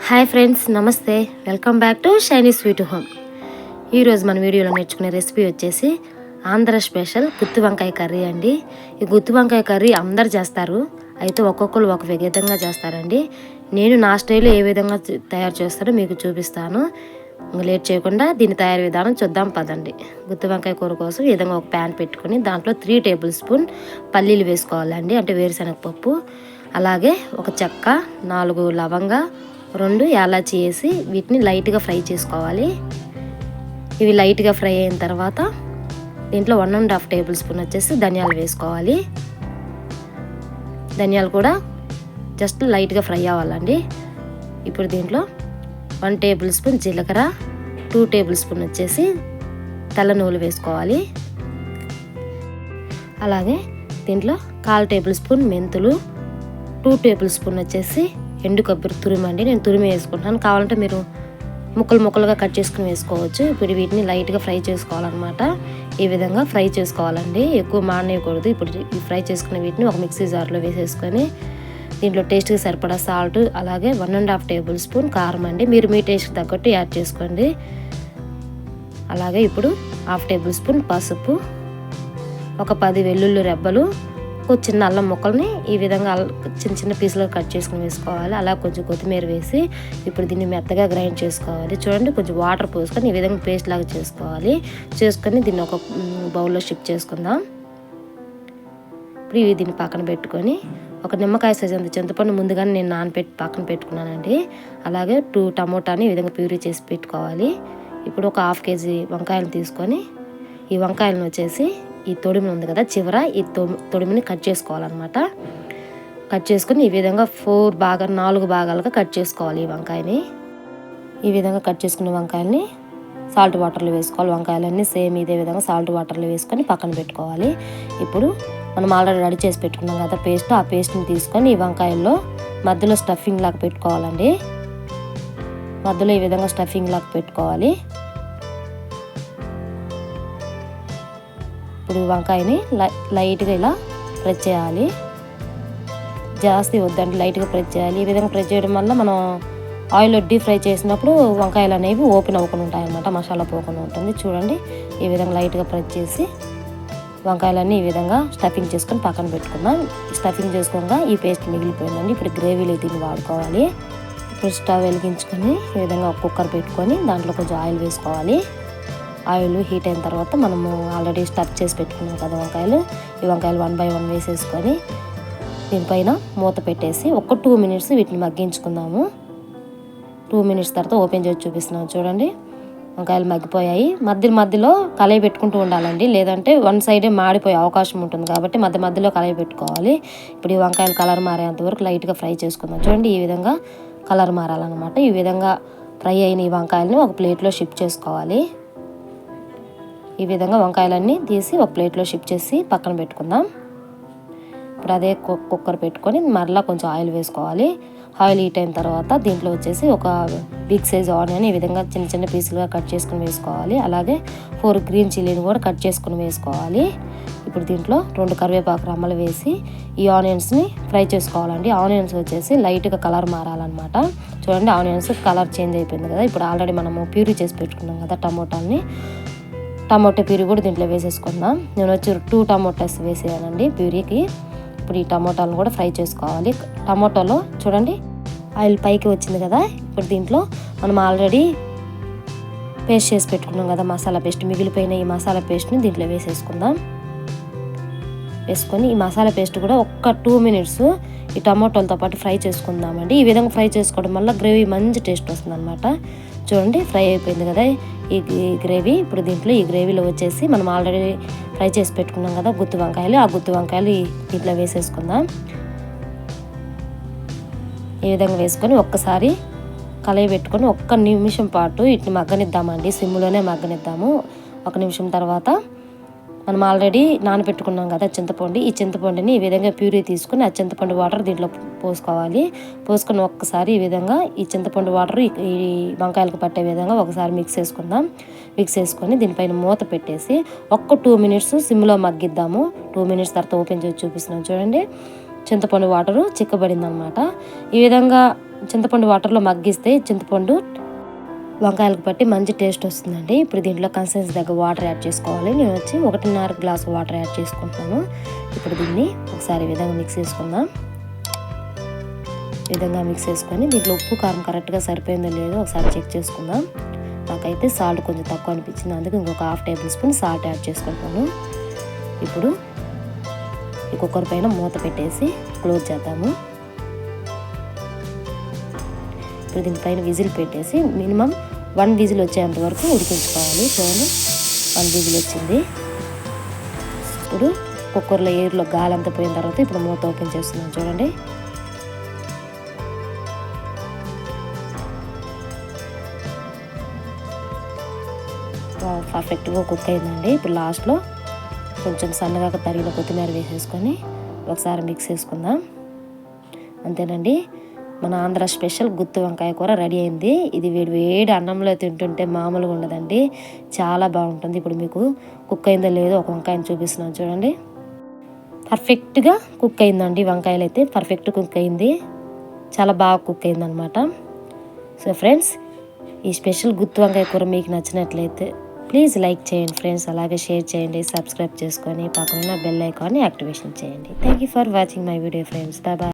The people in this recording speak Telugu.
హాయ్ ఫ్రెండ్స్, నమస్తే. Welcome back to shiny sweet home. ఈరోజు మన వీడియోలో నేర్చుకునే రెసిపీ వచ్చేసి ఆంధ్ర స్పెషల్ గుత్తి వంకాయ కర్రీ అండి. ఈ గుత్తి వంకాయ కర్రీ అందరు చేస్తారు, అయితే ఒక్కొక్కరు ఒక విధంగా చేస్తారండి. నేను నా స్టైల్లో ఏ విధంగా తయారు చేస్తారో మీకు చూపిస్తాను. లేట్ చేయకుండా దీని తయారు విధానం చూద్దాం పదండి. గుత్తి వంకాయ కూర కోసం ఈ విధంగా ఒక ప్యాన్ పెట్టుకొని దాంట్లో 3 టేబుల్ స్పూన్ పల్లీలు వేసుకోవాలండి, అంటే వేరుశనగపప్పు. అలాగే ఒక చెక్క, 4 లవంగా, 2 యాలచి వేసి వీటిని లైట్గా ఫ్రై చేసుకోవాలి. ఇవి లైట్గా ఫ్రై అయిన తర్వాత దీంట్లో 1.5 టేబుల్ స్పూన్ వచ్చేసి ధనియాలు వేసుకోవాలి. ధనియాలు కూడా జస్ట్ లైట్గా ఫ్రై అవ్వాలండి. ఇప్పుడు దీంట్లో 1 టేబుల్ స్పూన్ జీలకర్ర, 2 టేబుల్ స్పూన్ వచ్చేసి తెల్ల నువ్వులు వేసుకోవాలి. అలాగే దీంట్లో 1/4 టేబుల్ స్పూన్ మెంతులు, 2 టేబుల్ స్పూన్ వచ్చేసి ఎండు కొబ్బరి తురిమండి. నేను తురిమి వేసుకుంటాను, కావాలంటే మీరు ముక్కలుగా కట్ చేసుకుని వేసుకోవచ్చు. ఇప్పుడు వీటిని లైట్గా ఫ్రై చేసుకోవాలన్నమాట. ఈ విధంగా ఫ్రై చేసుకోవాలండి, ఎక్కువ మానేయకూడదు. ఇప్పుడు ఈ ఫ్రై చేసుకున్న వీటిని ఒక మిక్సీ జార్లో వేసేసుకొని దీంట్లో టేస్ట్కి సరిపడా సాల్ట్, అలాగే 1.5 టేబుల్ స్పూన్ కారం అండి, మీరు మీ టేస్ట్కి తగ్గట్టు యాడ్ చేసుకోండి. అలాగే ఇప్పుడు 1/2 టేబుల్ స్పూన్ పసుపు, ఒక 10 వెల్లుల్లి రెబ్బలు, ఒక చిన్న అల్లం ముక్కల్ని ఈ విధంగా చిన్న పీసులుగా కట్ చేసుకుని వేసుకోవాలి. అలా కొంచెం కొత్తిమీర వేసి ఇప్పుడు దీన్ని మెత్తగా గ్రైండ్ చేసుకోవాలి. చూడండి, కొంచెం వాటర్ పోసుకొని ఈ విధంగా పేస్ట్ లాగా చేసుకొని దీన్ని ఒక బౌల్లో షిఫ్ట్ చేసుకుందాం. ఇప్పుడు ఇవి దీన్ని పక్కన పెట్టుకొని ఒక నిమ్మకాయ సైజ్ అంత చింతపండు ముందుగానే నేను నానబెట్టి పక్కన పెట్టుకున్నానండి. అలాగే 2 టమోటాని ఈ విధంగా ప్యూరీ చేసి పెట్టుకోవాలి. ఇప్పుడు ఒక 1/2 కేజీ వంకాయలు తీసుకొని ఈ వంకాయలను వచ్చేసి ఈ తొడిమి ఉంది కదా చివర, ఈ తొడిమిని కట్ చేసుకోవాలన్నమాట. కట్ చేసుకొని ఈ విధంగా 4 భాగాలుగా కట్ చేసుకోవాలి. ఈ వంకాయని ఈ విధంగా కట్ చేసుకున్న వంకాయల్ని సాల్ట్ వాటర్లో వేసుకోవాలి. వంకాయలన్నీ సేమ్ ఇదే విధంగా సాల్ట్ వాటర్లో వేసుకొని పక్కన పెట్టుకోవాలి. ఇప్పుడు మనం ఆల్రెడీ రెడీ చేసి పెట్టుకున్నాం కదా పేస్ట్, ఆ పేస్ట్ని తీసుకొని ఈ వంకాయల్లో మధ్యలో స్టఫింగ్ లాగా పెట్టుకోవాలండి. మధ్యలో ఈ విధంగా స్టఫింగ్ లాగా పెట్టుకోవాలి. ఇప్పుడు వంకాయని లైట్గా ఇలా ప్రెస్ చేయాలి, జాస్తి వద్దండి, లైట్గా ప్రెస్ చేయాలి. ఈ విధంగా ప్రెస్ చేయడం వల్ల మనం ఆయిల్లో డీప్ ఫ్రై చేసినప్పుడు వంకాయలు అనేవి ఓపెన్ అవ్వకుండా ఉంటాయన్నమాట, మసాలా పోకుండా ఉంటుంది. చూడండి, ఈ విధంగా లైట్గా ప్రెస్ చేసి వంకాయలన్నీ ఈ విధంగా స్టఫింగ్ చేసుకొని పక్కన పెట్టుకుందాం. స్టఫింగ్ చేసుకోగా ఈ పేస్ట్ మిగిలిపోయిందండి. ఇప్పుడు గ్రేవీలో దీన్ని వాడుకోవాలి. ఇప్పుడు స్టవ్ వెలిగించుకొని ఈ విధంగా ఒక కుక్కర్ పెట్టుకొని దాంట్లో కొంచెం ఆయిల్ వేసుకోవాలి. ఆయిల్ హీట్ అయిన తర్వాత మనము ఆల్రెడీ స్టఫ్ చేసి పెట్టుకున్నాం కదా వంకాయలు, ఈ వంకాయలు 1 by 1 వేసేసుకొని దీనిపైన మూత పెట్టేసి ఒక 2 మినిట్స్ వీటిని మగ్గించుకుందాము. 2 మినిట్స్ తర్వాత ఓపెన్ చేసి చూపిస్తున్నాను. చూడండి, వంకాయలు మగ్గిపోయాయి. మధ్యలో కలయి పెట్టుకుంటూ ఉండాలండి, లేదంటే వన్ సైడే మాడిపోయే అవకాశం ఉంటుంది కాబట్టి మధ్యలో కలయి పెట్టుకోవాలి. ఇప్పుడు ఈ వంకాయలు కలర్ మారేంత వరకు లైట్గా ఫ్రై చేసుకుందాం. చూడండి, ఈ విధంగా కలర్ మారాలన్నమాట. ఈ విధంగా ఫ్రై అయిన ఈ వంకాయలని ఒక ప్లేట్లో షిఫ్ట్ చేసుకోవాలి. ఈ విధంగా వంకాయలన్నీ తీసి ఒక ప్లేట్లో షిఫ్ట్ చేసి పక్కన పెట్టుకుందాం. ఇప్పుడు అదే కుక్కర్ పెట్టుకొని మరలా కొంచెం ఆయిల్ వేసుకోవాలి. ఆయిల్ హీట్ అయిన తర్వాత దీంట్లో వచ్చేసి ఒక బిగ్ సైజ్ ఆనియన్ ఈ విధంగా చిన్న పీసులుగా కట్ చేసుకుని వేసుకోవాలి. అలాగే 4 గ్రీన్ చిల్లీని కూడా కట్ చేసుకుని వేసుకోవాలి. ఇప్పుడు దీంట్లో 2 కరివేపాకు రమ్మలు వేసి ఈ ఆనియన్స్ని ఫ్రై చేసుకోవాలండి. ఆనియన్స్ వచ్చేసి లైట్గా కలర్ మారాలన్నమాట. చూడండి, ఆనియన్స్ కలర్ చేంజ్ అయిపోయింది కదా. ఇప్పుడు ఆల్రెడీ మనము ప్యూరీ చేసి పెట్టుకున్నాం కదా టమోటా ప్యూరీ కూడా దీంట్లో వేసేసుకుందాం. నేను వచ్చి 2 టమోటాస్ వేసేయానండి ప్యూరీకి. ఇప్పుడు ఈ టమోటాలను కూడా ఫ్రై చేసుకోవాలి. టమోటాలో చూడండి ఆయిల్ పైకి వచ్చింది కదా. ఇప్పుడు దీంట్లో మనం ఆల్రెడీ పేస్ట్ చేసి పెట్టుకున్నాం కదా మసాలా పేస్ట్, మిగిలిపోయిన ఈ మసాలా పేస్ట్ని దీంట్లో వేసేసుకుందాం. వేసుకొని ఈ మసాలా పేస్ట్ కూడా ఒక్క 2 మినిట్స్ ఈ టమోటాలతో పాటు ఫ్రై చేసుకుందామండి. ఈ విధంగా ఫ్రై చేసుకోవడం వల్ల గ్రేవీ మంచి టేస్ట్ వస్తుంది అనమాట. చూడండి, ఫ్రై అయిపోయింది కదా ఈ గ్రేవీ. ఇప్పుడు దీంట్లో ఈ గ్రేవీలో వచ్చేసి మనం ఆల్రెడీ ఫ్రై చేసి పెట్టుకున్నాం కదా గుత్తి వంకాయలు, ఆ గుత్తి వంకాయలు దీంట్లో వేసేసుకుందాం. ఈ విధంగా వేసుకొని ఒక్కసారి కలయి పెట్టుకొని 1 నిమిషం పాటు వీటిని మగ్గనిద్దామండి, సిమ్లోనే మగ్గనిద్దాము. 1 నిమిషం తర్వాత మనం ఆల్రెడీ నానబెట్టుకున్నాం కదా చింతపండు, ఈ చింతపండుని ఈ విధంగా ప్యూరీ తీసుకుని ఆ చింతపండు వాటర్ దీంట్లో పోసుకోవాలి. పోసుకొని ఒక్కసారి ఈ విధంగా ఈ చింతపండు వాటర్ ఈ వంకాయలకు పట్టే విధంగా ఒకసారి మిక్స్ చేసుకొని దీనిపైన మూత పెట్టేసి 2 మినిట్స్ సిమ్లో మగ్గిద్దాము. 2 మినిట్స్ తర్వాత ఓపెన్ చేసి చూపిస్తున్నాం. చూడండి, చింతపండు వాటరు చిక్కబడింది అనమాట. ఈ విధంగా చింతపండు వాటర్లో మగ్గిస్తే చింతపండు వంకాయలకు పట్టి మంచి టేస్ట్ వస్తుందండి. ఇప్పుడు దీంట్లో కన్సిస్టెన్సీ దగ్గర వాటర్ యాడ్ చేసుకోవాలి. నేను వచ్చి 1.5 గ్లాసు వాటర్ యాడ్ చేసుకుంటున్నాను. ఇప్పుడు దీన్ని ఒకసారి ఈ విధంగా మిక్స్ చేసుకుందాం. ఈ విధంగా మిక్స్ చేసుకొని దీంట్లో ఉప్పు కారం కరెక్ట్గా సరిపోయిందో లేదో ఒకసారి చెక్ చేసుకుందాం. నాకైతే సాల్ట్ కొంచెం తక్కువ అనిపించింది, అందుకు ఇంకొక 1/2 టేబుల్ స్పూన్ సాల్ట్ యాడ్ చేసుకుంటాను. ఇప్పుడు ఈ కుక్కర్ పైన మూత పెట్టేసి క్లోజ్ చేద్దాము. ఇప్పుడు దీనిపైన విజిల్ పెట్టేసి మినిమం 1 విజిల్ వచ్చేంత వరకు ఉడికించుకోవాలి. చూడండి 1 విజిల్ వచ్చింది. ఇప్పుడు కుక్కర్లో ఎయిర్లో గాలి అంతా పోయిన తర్వాత ఇప్పుడు మూత ఓపెన్ చేస్తున్నాను. చూడండి పర్ఫెక్ట్గా కుక్ అయిందండి. ఇప్పుడు లాస్ట్లో కొంచెం సన్నగా తరిగిన కొత్తిమీర వేసేసుకొని ఒకసారి మిక్స్ చేసుకుందాం. అంతేనండి, మన ఆంధ్ర స్పెషల్ గుత్తి వంకాయ కూర రెడీ అయింది. ఇది వేడి అన్నంలో తింటుంటే మామూలుగా ఉండదండి, చాలా బాగుంటుంది. ఇప్పుడు మీకు కుక్ అయిందో లేదో ఒక వంకాయని చూపిస్తున్నాను. చూడండి పర్ఫెక్ట్గా కుక్ అయిందండి. వంకాయలు అయితే పర్ఫెక్ట్ కుక్ అయింది, చాలా బాగా కుక్ అయిందనమాట. సో ఫ్రెండ్స్, ఈ స్పెషల్ గుత్తి వంకాయ కూర మీకు నచ్చినట్లయితే ప్లీజ్ లైక్ చేయండి ఫ్రెండ్స్, అలాగే షేర్ చేయండి, సబ్స్క్రైబ్ చేసుకొని పక్కన బెల్ ఐకాన్ని యాక్టివేషన్ చేయండి. Thank you for watching my video friends. Bye bye.